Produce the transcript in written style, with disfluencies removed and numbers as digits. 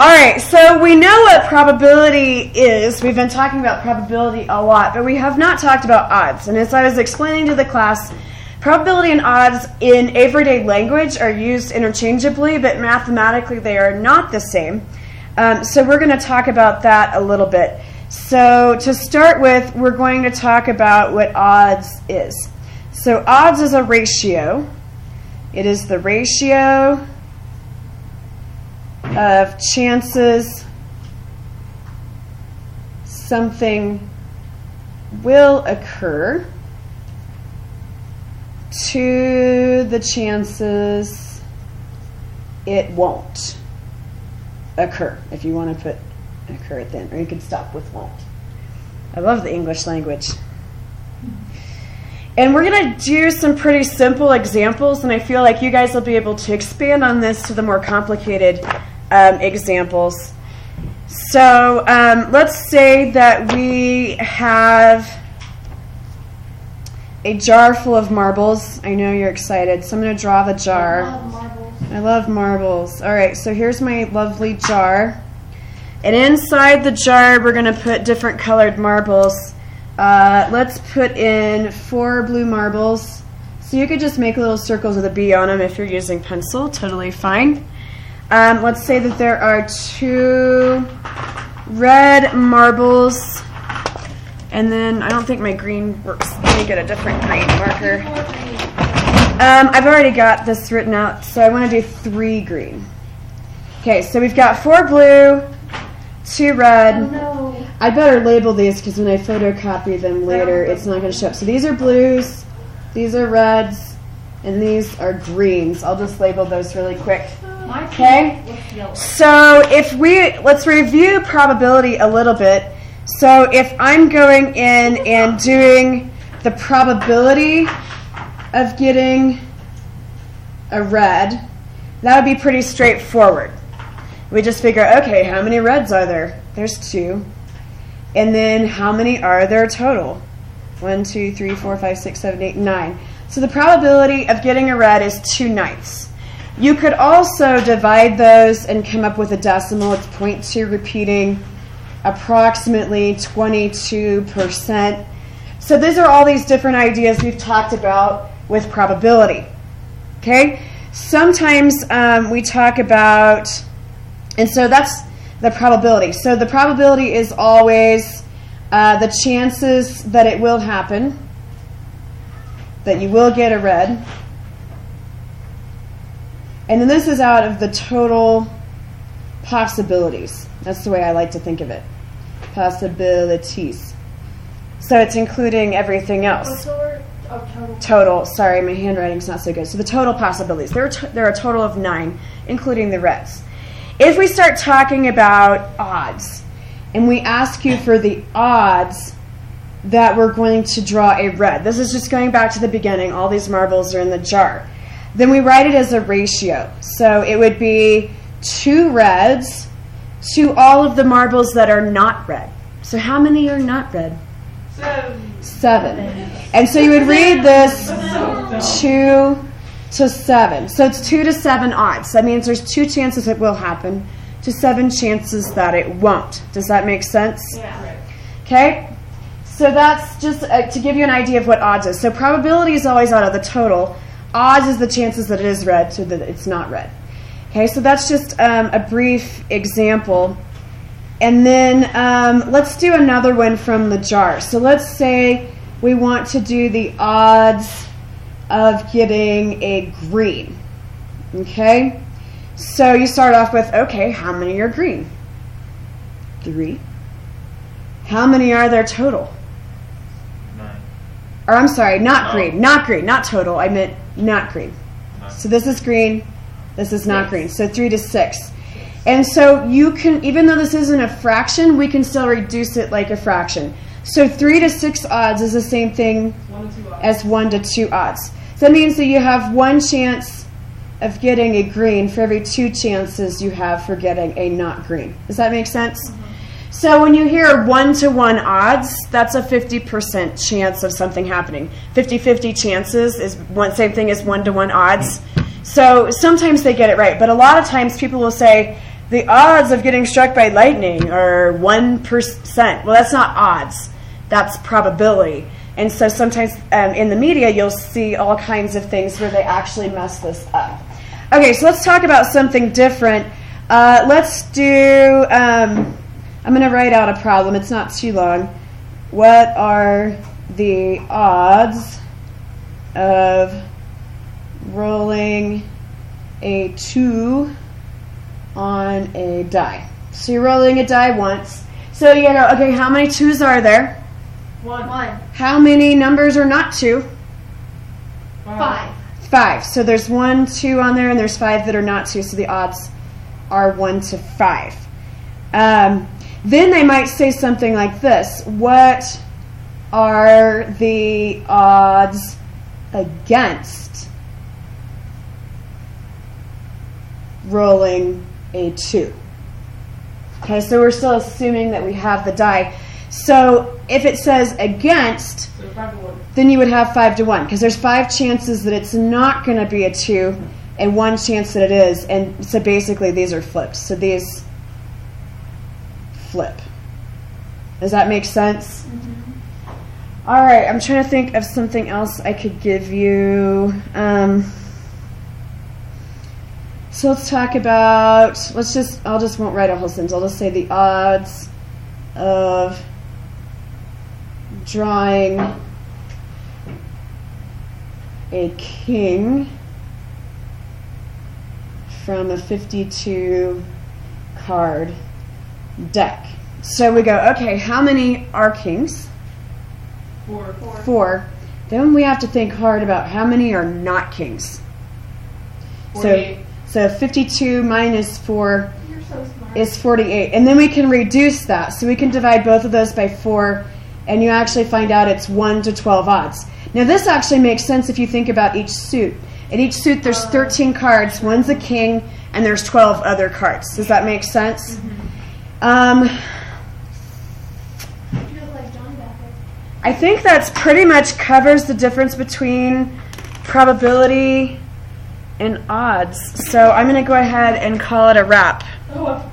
All right, so we know what probability is. We've been talking about probability a lot, but we have not talked about odds. And as I was explaining to the class, probability and odds in everyday language are used interchangeably, but mathematically they are not the same. So we're going to talk about that a little bit. So to start with, we're going to talk about what odds is. So odds is a ratio. It is the ratio of chances something will occur to the chances it won't occur, if you want to put occur at the end, or you can stop with won't. I love the English language. And we're going to do some pretty simple examples, and I feel like you guys will be able to expand on this to the more complicated examples. So let's say that we have a jar full of marbles. I know you're excited, so I'm going to draw the jar. I love marbles. I love marbles. All right, so here's my lovely jar. And inside the jar, we're going to put different colored marbles. Let's put in 4 blue marbles. So you could just make little circles with a B on them if you're using pencil. Totally fine. Let's say that there are 2 red marbles. And then I don't think my green works. Let me get a different green marker. I've already got this written out, so I want to do 3 green. Okay, so we've got 4 blue, 2 red. Oh, no. I better label these because when I photocopy them later, it's not going to show up. So these are blues, these are reds, and these are greens. I'll just label those really quick. Okay? So let's review probability a little bit. So if I'm going in and doing the probability of getting a red, that would be pretty straightforward. We just figure, okay, how many reds are there? There's 2. And then how many are there total? 1, 2, 3, 4, 5, 6, 7, 8, 9. So the probability of getting a red is 2/9. You could also divide those and come up with a decimal. It's 0.2 repeating, approximately 22%. So these are all these different ideas we've talked about with probability. Okay? Sometimes we talk about, and so that's the probability. So the probability is always the chances that it will happen, that you will get a red. And then this is out of the total possibilities. That's the way I like to think of it. Possibilities. So it's including everything else. Total. Sorry, my handwriting's not so good. So the total possibilities. There are a total of 9, including the reds. If we start talking about odds, and we ask you for the odds that we're going to draw a red. This is just going back to the beginning. All these marbles are in the jar. Then we write it as a ratio. So it would be 2 reds to all of the marbles that are not red. So how many are not red? 7. And so you would read this 2 to 7. So it's 2 to 7 odds. That means there's 2 chances it will happen to 7 chances that it won't. Does that make sense? Yeah. Okay? So that's just to give you an idea of what odds is. So probability is always out of the total. Odds is the chances that it is red so that it's not red. Okay, so that's just a brief example. And then let's do another one from the jar. So let's say we want to do the odds of getting a green. Okay? So you start off with, okay, how many are green? 3. How many are there total? 9. Or I'm sorry, not green. Not green, not total. I meant not green. 9. So this is green, this is not green. So 3 to 6. And so you can, even though this isn't a fraction, we can still reduce it like a fraction. So 3 to 6 odds is the same thing as 1 to 2 odds. So that means that you have 1 chance of getting a green for every 2 chances you have for getting a not green. Does that make sense? So when you hear 1-to-1 odds, that's a 50% chance of something happening. 50-50 chances is same thing as 1-to-1 odds. So sometimes they get it right, but a lot of times people will say the odds of getting struck by lightning are 1%. Well, that's not odds. That's probability. And so sometimes in the media, you'll see all kinds of things where they actually mess this up. Okay, so let's talk about something different. Let's do, I'm going to write out a problem. It's not too long. What are the odds of rolling a 2 on a die? So you're rolling a die once. So you know, okay, how many 2s are there? 1. How many numbers are not 2? 5. 5. So there's 1, 2 on there, and there's 5 that are not 2. So the odds are 1 to 5. Then they might say something like this: what are the odds against rolling a 2? Okay, so we're still assuming that we have the die. So if it says against, So 5 to 1. then you would have 5 to 1, because there's 5 chances that it's not going to be a 2 and 1 chance that it is. And so basically these are flipped. So these flip. Does that make sense? Mm-hmm. All right, I'm trying to think of something else I could give you. So let's talk about, I'll just won't write a whole sentence. I'll just say the odds of drawing a king from a 52 card deck. So we go, okay, how many are kings? 4. 4. Then we have to think hard about how many are not kings. 48. So 52 minus 4 You're so smart. is 48. And then we can reduce that. So we can divide both of those by 4, and you actually find out it's 1 to 12 odds. Now this actually makes sense if you think about each suit. In each suit there's 13 cards, one's a king, and there's 12 other cards. Does that make sense? I think that's pretty much covers the difference between probability and odds. So I'm going to go ahead and call it a wrap. Oh,